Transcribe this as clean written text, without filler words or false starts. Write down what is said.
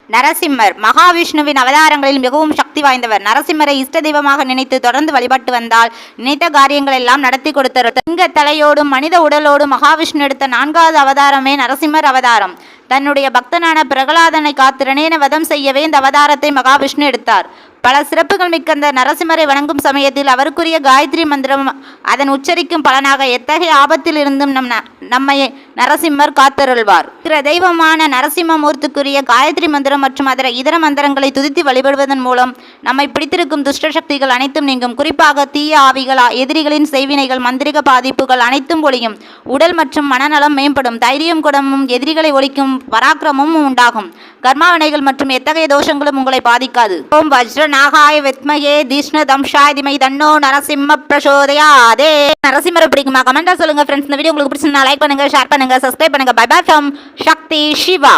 நரசிம்மர் மகாவிஷ்ணுவின் அவதாரங்களில் மிகவும் சக்தி வாய்ந்தவர். நரசிம்மரை இஷ்ட தெய்வமாக நினைத்து தொடர்ந்து வழிபட்டு வந்தால் நினைத்த காரியங்கள் எல்லாம் நடத்தி கொடுத்தவர். சிங்க தலையோடும் மனித உடலோடும் மகாவிஷ்ணு எடுத்த 4வது அவதாரமே நரசிம்மர் அவதாரம். தன்னுடைய பக்தனான பிரகலாதனை காத்திரனேன வதம் செய்யவே இந்த அவதாரத்தை மகாவிஷ்ணு எடுத்தார். பல சிறப்புகள் மிக்க அந்த நரசிம்மரை வணங்கும் சமயத்தில் அவருக்குரிய காயத்ரி மந்திரம் அதன் உச்சரிக்கும் பலனாக எத்தகைய ஆபத்தில் இருந்தும் நம்மை நரசிம்மர் காத்தருள்வார். தெய்வமான நரசிம்மமூர்த்திக்குரிய காயத்ரி மந்திரம் மற்றும் இதர மந்திரங்களை துதித்து வழிபடுவதன் மூலம் நம்மை பிடித்திருக்கும் துஷ்ட சக்திகள் அனைத்தும் நீங்கும். குறிப்பாக தீய ஆவிகள், எதிரிகளின் செய்வினைகள், மந்திரிக பாதிப்புகள் அனைத்தும் ஒழியும். உடல் மற்றும் மனநலம் மேம்படும். தைரியம் குணமும் எதிரிகளை ஒழிக்கும் பராக்கிரமும் உண்டாகும். கர்மாவினைகள் மற்றும் எத்தகைய தோஷங்களும் உங்களை பாதிக்காது. ஓம் வஜ்ர நாகாய வித்மகே தீஷ்ண தம்ஷாய திமை தன்னோ நரசிம்ம பிரசோதயாதே. நரசிம்மரை பிடிக்குமா? கமெண்டா சொல்லுங்க ஃப்ரெண்ட்ஸ். இந்த வீடியோ உங்களுக்கு பிடிச்சிருந்தா லைக் பண்ணுங்க, ஷேர் பண்ணுங்க, சப்ஸ்கிரைப் பண்ணுங்க. Bye bye from Sakthi Siva.